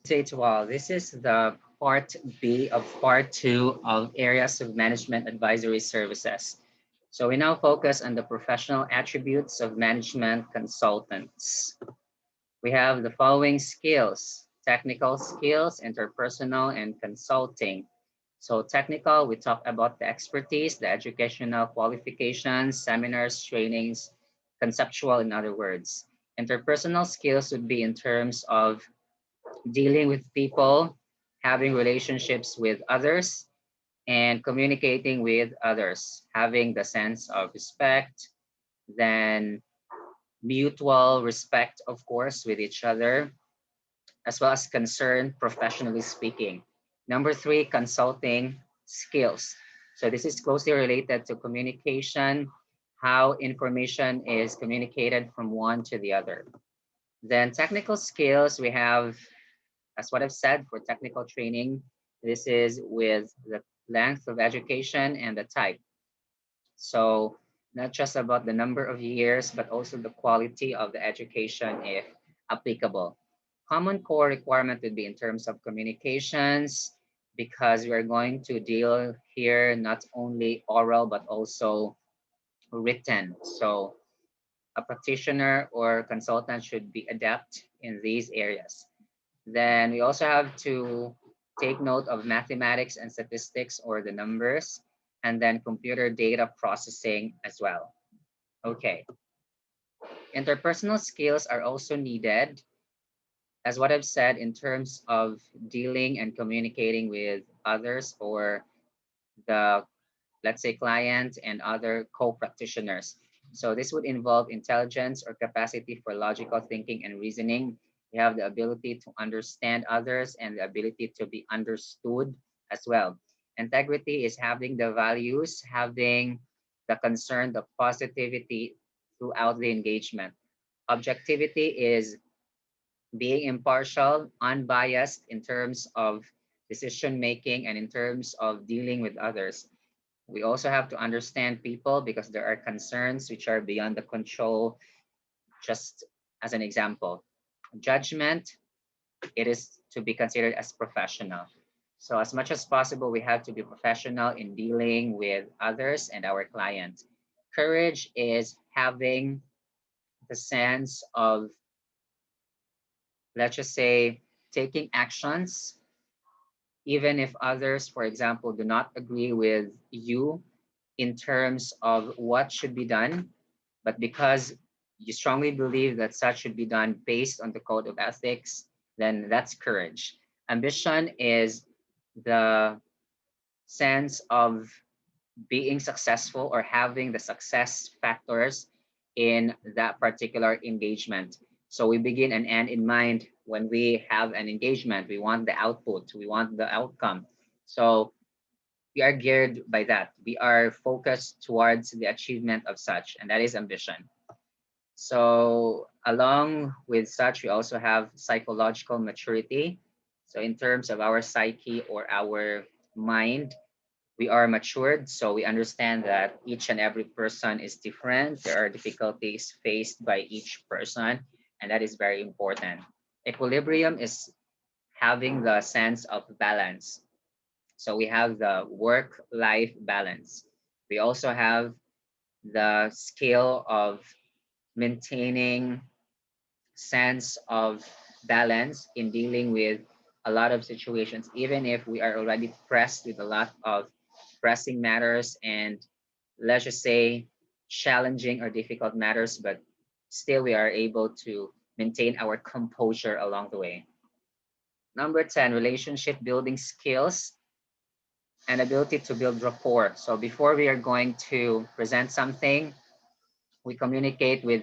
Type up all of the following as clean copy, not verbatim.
Day to all. This is the part B of part two of areas of management advisory services. So we now focus on the professional attributes of management consultants. We have the following skills: technical skills, interpersonal, and consulting. So technical, we talk about the expertise, the educational qualifications, seminars, trainings, conceptual, in other words. Interpersonal skills would be in terms of dealing with people, having relationships with others, and communicating with others, having the sense of respect, then mutual respect, of course, with each other, as well as concern, professionally speaking. Number three, consulting skills. So this is closely related to communication, how information is communicated from one to the other. Then technical skills, we have, as what I've said, for technical training, this is with the length of education and the type. So not just about the number of years, but also the quality of the education if applicable. Common core requirement would be in terms of communications, because we are going to deal here not only oral, but also written. So a practitioner or consultant should be adept in these areas. Then we also have to take note of mathematics and statistics, or the numbers, and then computer data processing as well. Okay, interpersonal skills are also needed, as what I've said, in terms of dealing and communicating with others, or the, let's say, client and other co-practitioners. So this would involve intelligence or capacity for logical thinking and reasoning. You have the ability to understand others and the ability to be understood as well. Integrity is having the values, having the concern, the positivity throughout the engagement. Objectivity is being impartial, unbiased in terms of decision making and in terms of dealing with others. We also have to understand people because there are concerns which are beyond the control. Just as an example, judgment, it is to be considered as professional. So as much as possible, we have to be professional in dealing with others and our client. Courage is having the sense of, let's just say, taking actions, even if others, for example, do not agree with you in terms of what should be done, but because you strongly believe that such should be done based on the code of ethics, then that's courage. Ambition is the sense of being successful or having the success factors in that particular engagement. So we begin and end in mind when we have an engagement. We want the output, we want the outcome. So we are geared by that. We are focused towards the achievement of such, and that is ambition. So, along with such, we also have psychological maturity. So, in terms of our psyche or our mind, we are matured. So, we understand that each and every person is different. There are difficulties faced by each person, and that is very important. Equilibrium is having the sense of balance. So we have the work-life balance. We also have the skill of maintaining sense of balance in dealing with a lot of situations, even if we are already pressed with a lot of pressing matters and, let's just say, challenging or difficult matters, but still we are able to maintain our composure along the way. Number 10, relationship building skills and ability to build rapport. So before we are going to present something, we communicate with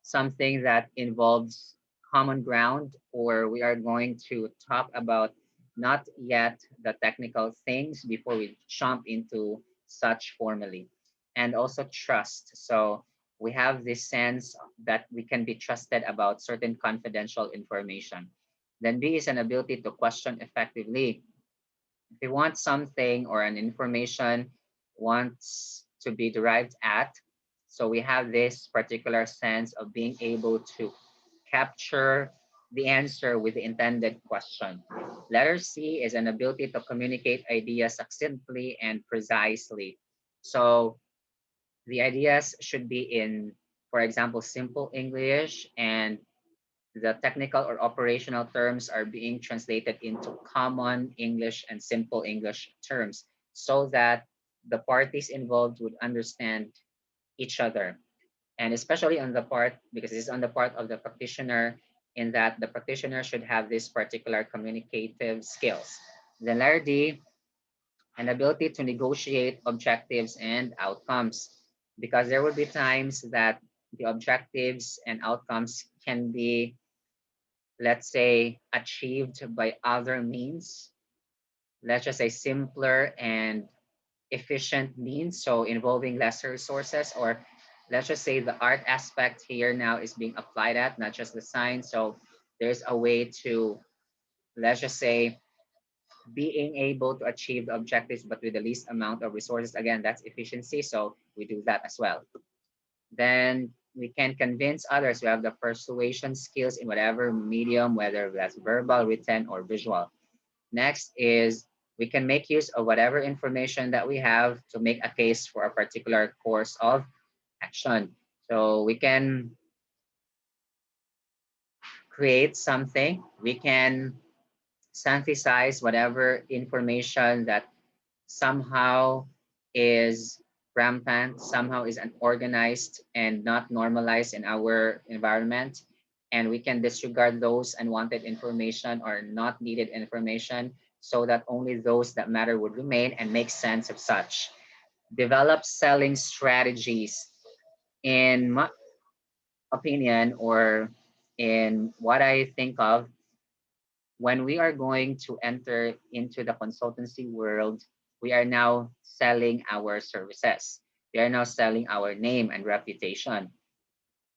something that involves common ground, or we are going to talk about not yet the technical things before we jump into such formally. And also trust. So we have this sense that we can be trusted about certain confidential information. Then B is an ability to question effectively. If you want something or an information wants to be derived at, so we have this particular sense of being able to capture the answer with the intended question. Letter C is an ability to communicate ideas succinctly and precisely. So the ideas should be in, for example, simple English, and the technical or operational terms are being translated into common English and simple English terms so that the parties involved would understand each other. And especially on the part, because it's on the part of the practitioner, in that the practitioner should have this particular communicative skills. Then letter D, an ability to negotiate objectives and outcomes, because there will be times that the objectives and outcomes can be, let's say, achieved by other means. Let's just say simpler and efficient means, so involving lesser resources, or let's just say the art aspect here now is being applied at, not just the science. So there's a way to, let's just say, being able to achieve the objectives but with the least amount of resources. Again, that's efficiency, so we do that as well. Then we can convince others. We have the persuasion skills in whatever medium, whether that's verbal, written, or visual. Next is we can make use of whatever information that we have to make a case for a particular course of action. So we can create something, we can synthesize whatever information that somehow is rampant, somehow is unorganized and not normalized in our environment. And we can disregard those unwanted information or not needed information so that only those that matter would remain and make sense of such. Develop selling strategies. In my opinion, or in what I think of, when we are going to enter into the consultancy world, we are now selling our services. We are now selling our name and reputation.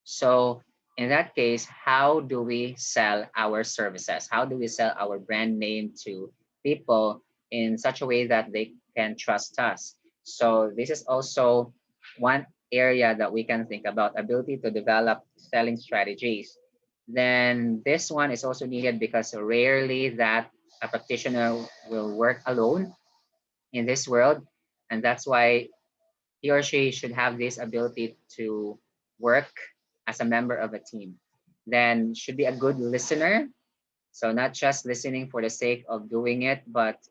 So in that case, how do we sell our services? How do we sell our brand name to people in such a way that they can trust us? So this is also one area that we can think about, ability to develop selling strategies. Then this one is also needed because rarely that a practitioner will work alone in this world. And that's why he or she should have this ability to work as a member of a team. Then should be a good listener. So not just listening for the sake of doing it, but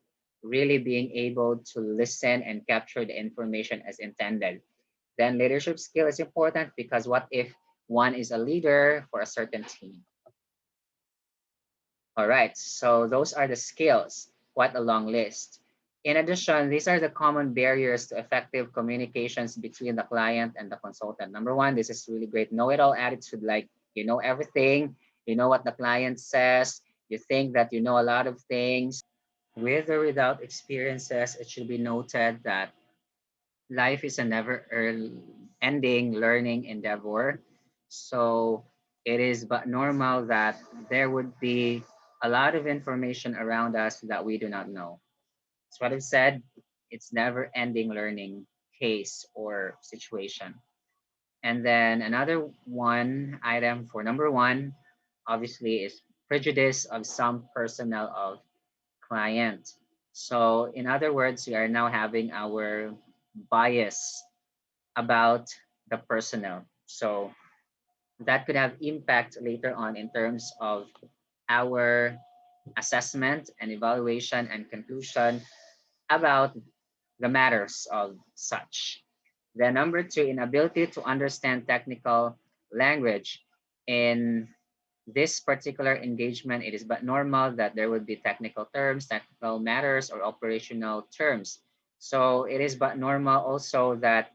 really being able to listen and capture the information as intended. Then leadership skill is important because what if one is a leader for a certain team? All right, so those are the skills. Quite a long list. In addition, these are the common barriers to effective communications between the client and the consultant. Number one, this is really great know-it-all attitude, like you know everything, you know what the client says, you think that you know a lot of things. With or without experiences, it should be noted that life is a never ending learning endeavor. So it is but normal that there would be a lot of information around us that we do not know. That's what I've said. It's never ending learning case or situation. And then another one item for number one, obviously, is prejudice of some personnel of client. So in other words, we are now having our bias about the personnel. So that could have impact later on in terms of our assessment and evaluation and conclusion about the matters of such. Then number two, inability to understand technical language. In this particular engagement, it is but normal that there would be technical terms, technical matters, or operational terms. So it is but normal also that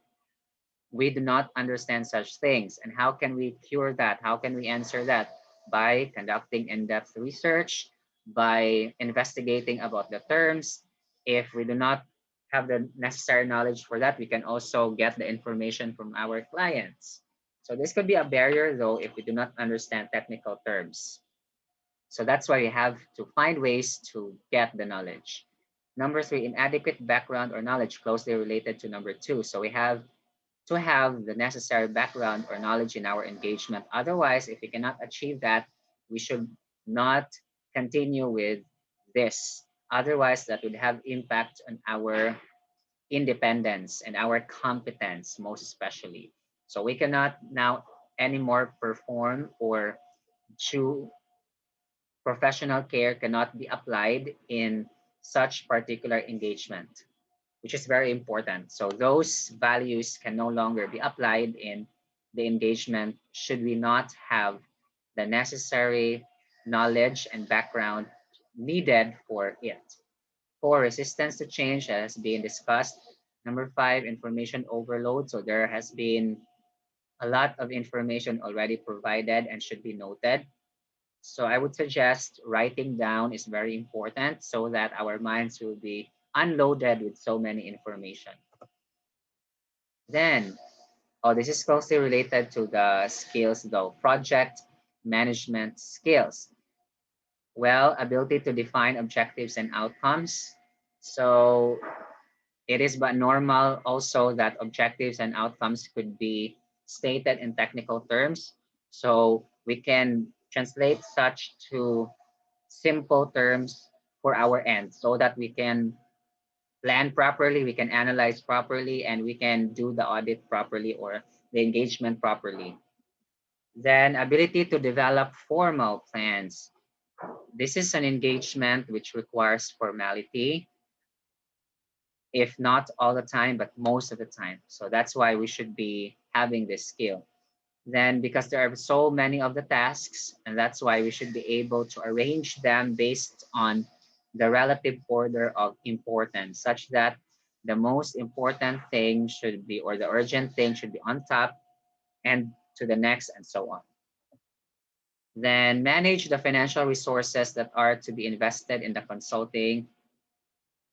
we do not understand such things. And how can we cure that? How can we answer that? By conducting in-depth research, by investigating about the terms. If we do not have the necessary knowledge for that, we can also get the information from our clients. So this could be a barrier though if we do not understand technical terms. So that's why we have to find ways to get the knowledge. Number three, inadequate background or knowledge, closely related to number two. So we have to have the necessary background or knowledge in our engagement. Otherwise, if we cannot achieve that, we should not continue with this. Otherwise, that would have impact on our independence and our competence, most especially. So we cannot now anymore perform or true professional care cannot be applied in such particular engagement, which is very important. So those values can no longer be applied in the engagement should we not have the necessary knowledge and background needed for it. For resistance to change has been discussed. Number five, information overload. So there has been a lot of information already provided and should be noted. So I would suggest writing down is very important so that our minds will be unloaded with so many information. Then, oh, this is closely related to the skills though, project management skills. Well, ability to define objectives and outcomes. So it is but normal also that objectives and outcomes could be stated in technical terms. So we can translate such to simple terms for our end so that we can plan properly, we can analyze properly, and we can do the audit properly or the engagement properly. Then ability to develop formal plans. This is an engagement which requires formality, if not all the time, but most of the time. So that's why we should be having this skill. Then because there are so many of the tasks, and that's why we should be able to arrange them based on the relative order of importance, such that the most important thing should be, or the urgent thing should be on top and to the next and so on. Then manage the financial resources that are to be invested in the consulting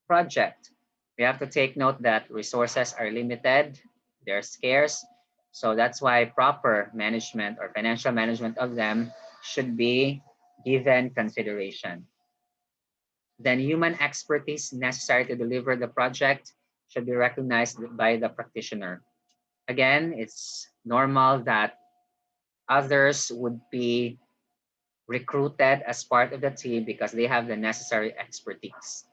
project. We have to take note that resources are limited, they're scarce. So that's why proper management or financial management of them should be given consideration. Then human expertise necessary to deliver the project should be recognized by the practitioner. Again, it's normal that others would be recruited as part of the team because they have the necessary expertise.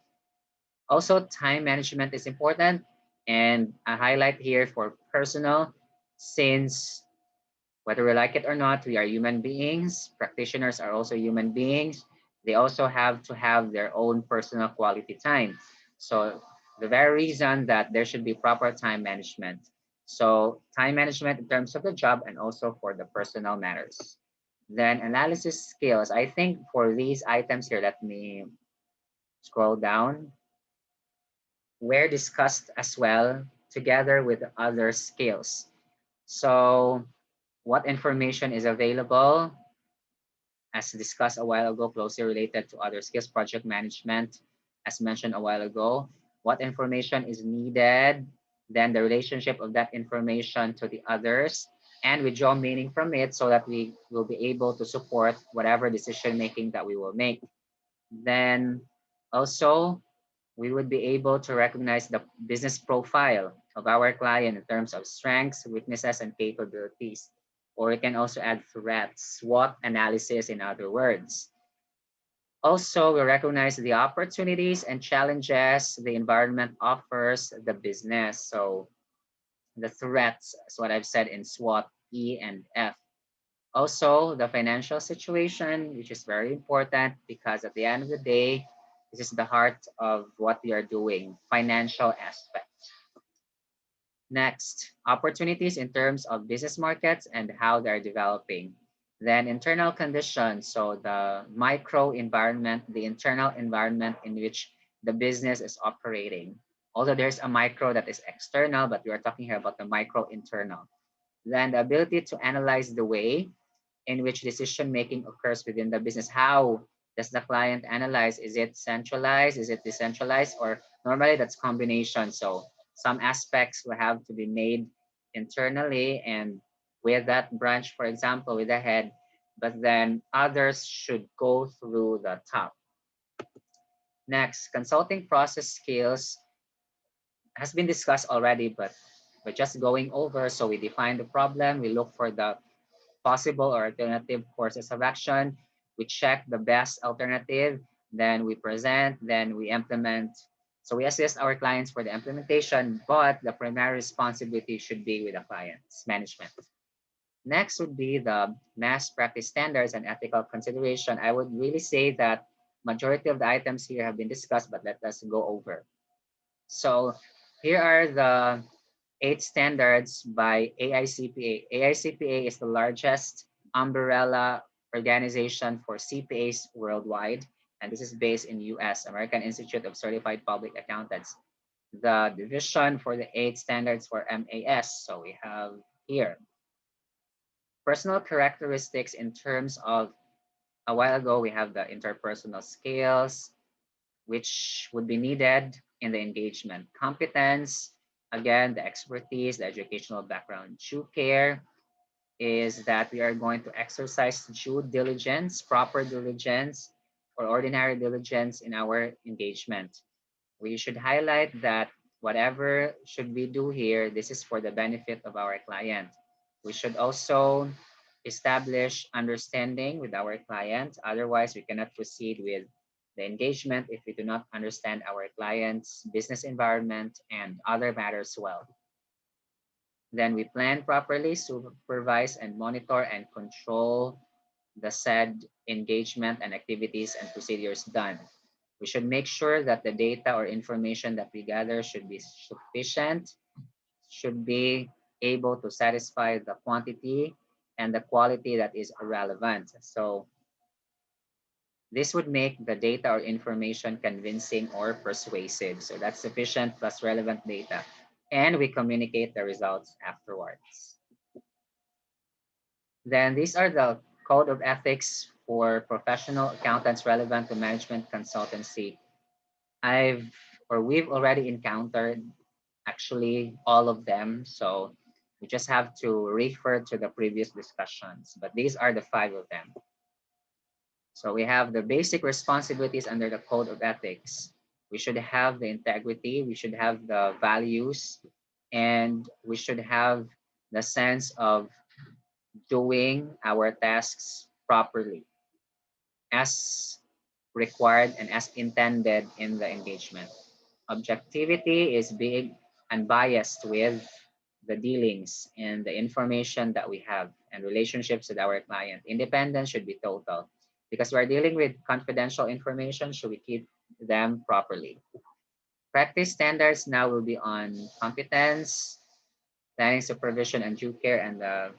Also, time management is important. And I highlight here for personal, since whether we like it or not, we are human beings. Practitioners are also human beings. They also have to have their own personal quality time. So the very reason that there should be proper time management. So time management in terms of the job and also for the personal matters. Then analysis skills. I think for these items here, let me scroll down, were discussed as well together with other skills. So what information is available, as discussed a while ago, closely related to other skills, project management, as mentioned a while ago, what information is needed, then the relationship of that information to the others, and we draw meaning from it so that we will be able to support whatever decision making that we will make. Then also we would be able to recognize the business profile of our client in terms of strengths, weaknesses, and capabilities. Or we can also add threats, SWOT analysis, in other words. Also, we recognize the opportunities and challenges the environment offers the business. So the threats is what I've said in SWOT, E and F. Also, the financial situation, which is very important because at the end of the day, this is the heart of what we are doing, financial aspect. Next, opportunities in terms of business markets and how they're developing. Then internal conditions, so the micro environment, the internal environment in which the business is operating. Although there's a micro that is external, but we are talking here about the micro internal. Then the ability to analyze the way in which decision making occurs within the business. How does the client analyze? Is it centralized? Is it decentralized? Or normally that's combination. So some aspects will have to be made internally and with that branch, for example, with the head, but then others should go through the top. Next, consulting process skills has been discussed already, but we're just going over. So we define the problem, we look for the possible or alternative courses of action. We check the best alternative, then we present, then we implement. So we assist our clients for the implementation, but the primary responsibility should be with the client's management. Next would be the mass practice standards and ethical consideration. I would really say that majority of the items here have been discussed, but let us go over. So here are the 8 standards by AICPA. AICPA is the largest umbrella organization for CPAs worldwide, and this is based in US, American Institute of Certified Public Accountants. The division for the 8 standards for MAS. So we have here personal characteristics in terms of a while ago we have the interpersonal skills, which would be needed in the engagement. Competence, again, the expertise, the educational background. Due care is that we are going to exercise due diligence, proper diligence, or ordinary diligence in our engagement. We should highlight that whatever should we do here, this is for the benefit of our client. We should also establish understanding with our client. Otherwise, we cannot proceed with the engagement if we do not understand our client's business environment and other matters well. Then we plan properly, supervise and monitor and control the said engagement and activities and procedures done. We should make sure that the data or information that we gather should be sufficient, should be able to satisfy the quantity and the quality that is relevant. So this would make the data or information convincing or persuasive. So that's sufficient plus relevant data. And we communicate the results afterwards. Then these are the code of ethics for professional accountants relevant to management consultancy. I've or we've already encountered actually all of them. So we just have to refer to the previous discussions, but these are the 5 of them. So we have the basic responsibilities under the code of ethics. We should have the integrity, we should have the values, and we should have the sense of doing our tasks properly as required and as intended in the engagement. Objectivity is being unbiased with the dealings and the information that we have and relationships with our client. Independence should be total because we're dealing with confidential information, so we keep them properly. Practice standards now will be on competence, planning, supervision, and due care, and the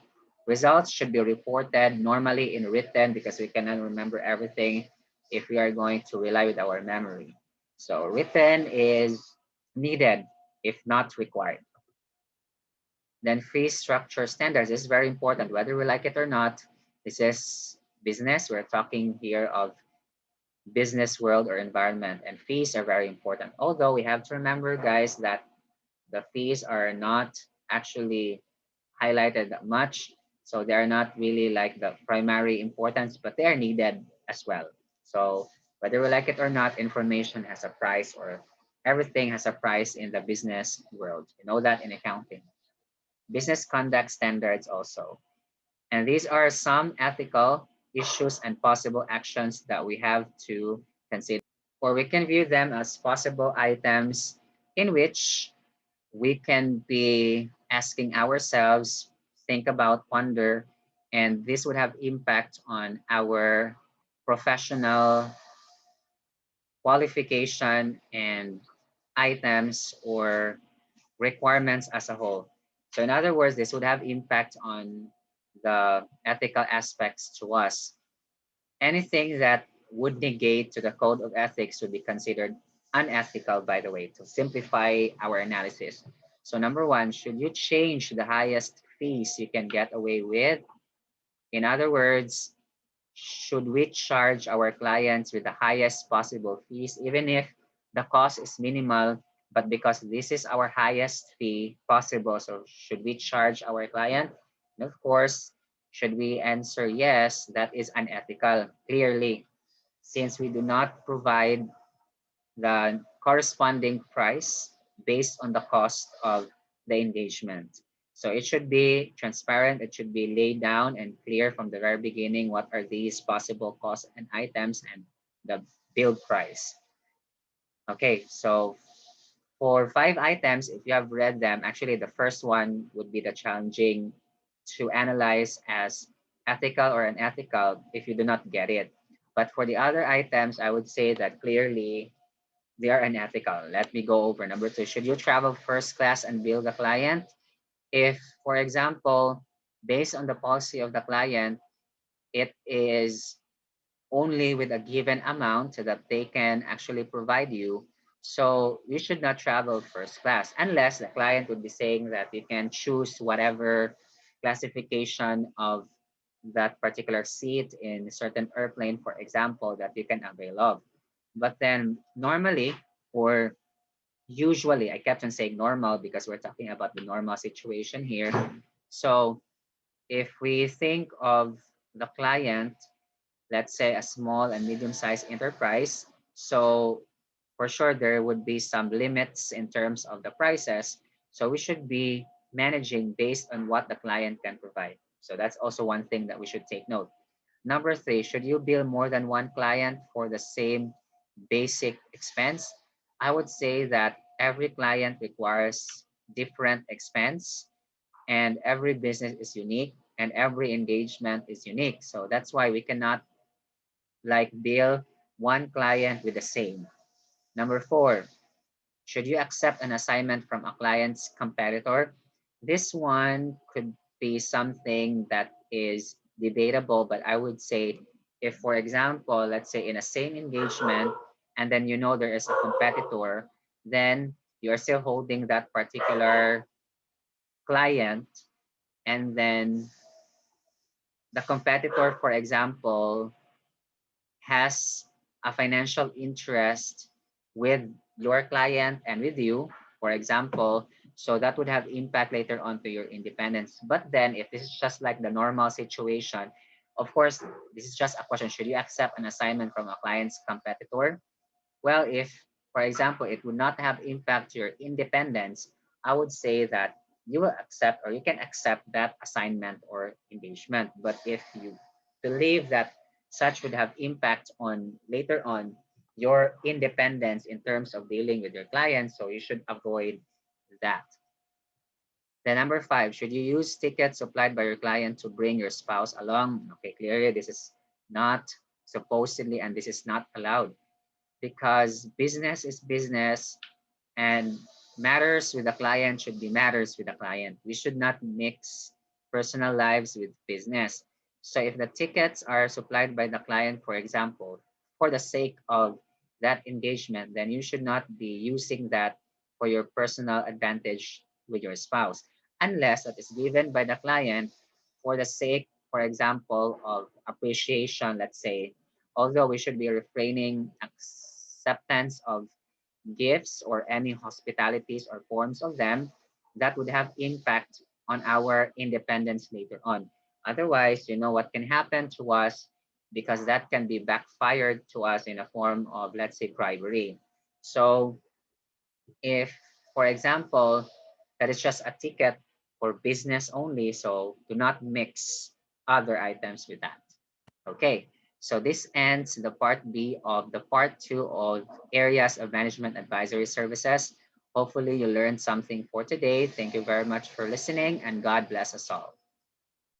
results should be reported normally in written because we cannot remember everything if we are going to rely with our memory. So written is needed if not required. Then fee structure standards is very important, whether we like it or not. This is business. We're talking here of business world or environment, and fees are very important. Although we have to remember, guys, that the fees are not actually highlighted that much. So they are not really like the primary importance, but they are needed as well. So whether we like it or not, information has a price or everything has a price in the business world. You know that in accounting. Business conduct standards also. And these are some ethical issues and possible actions that we have to consider. Or we can view them as possible items in which we can be asking ourselves, think about, ponder, and this would have impact on our professional qualification and items or requirements as a whole. So in other words, this would have impact on the ethical aspects to us. Anything that would negate to the code of ethics would be considered unethical, by the way, to simplify our analysis. So number one, should you change the highest fees you can get away with? In other words, should we charge our clients with the highest possible fees, even if the cost is minimal, but because this is our highest fee possible, so should we charge our client? And of course, should we answer yes, that is unethical, clearly, since we do not provide the corresponding price based on the cost of the engagement. So it should be transparent, it should be laid down and clear from the very beginning what are these possible costs and items and the build price. Okay, so for 5 items, if you have read them, actually the first one would be the challenging to analyze as ethical or unethical if you do not get it. But for the other items, I would say that clearly they are unethical. Let me go over number 2. Should you travel first class and bill the client? If, for example, based on the policy of the client, it is only with a given amount that they can actually provide you. So you should not travel first class unless the client would be saying that you can choose whatever classification of that particular seat in a certain airplane, for example, that you can avail of. But then normally or usually, I kept on saying normal because we're talking about the normal situation here. So if we think of the client, let's say a small and medium-sized enterprise. So for sure, there would be some limits in terms of the prices. So we should be managing based on what the client can provide. So that's also one thing that we should take note. Number 3, should you bill more than one client for the same basic expense? I would say that every client requires different expense and every business is unique and every engagement is unique. So that's why we cannot like bill one client with the same. Number 4, should you accept an assignment from a client's competitor? This one could be something that is debatable, but I would say if, for example, let's say in a same engagement, and then you know there is a competitor, then you're still holding that particular client, and then the competitor, for example, has a financial interest with your client and with you, for example, so that would have impact later on to your independence. But then if this is just like the normal situation, of course, this is just a question. Should you accept an assignment from a client's competitor? Well, if, for example, it would not have impact to your independence, I would say that you will accept or you can accept that assignment or engagement. But if you believe that such would have impact on later on your independence in terms of dealing with your clients, so you should avoid that. Then number 5, should you use tickets supplied by your client to bring your spouse along? Okay, clearly this is not supposedly and this is not allowed because business is business and matters with the client should be matters with the client. We should not mix personal lives with business. So if the tickets are supplied by the client, for example, for the sake of that engagement, then you should not be using that for your personal advantage with your spouse, unless that is given by the client for the sake, for example, of appreciation, let's say, although we should be refraining acceptance of gifts or any hospitalities or forms of them that would have impact on our independence later on. Otherwise, you know what can happen to us because that can be backfired to us in a form of, let's say, bribery. So if, for example, that is just a ticket for business only, so do not mix other items with that. Okay, so this ends the part B of the part 2 of areas of management advisory services. Hopefully you learned something for today. Thank you very much for listening and God bless us all.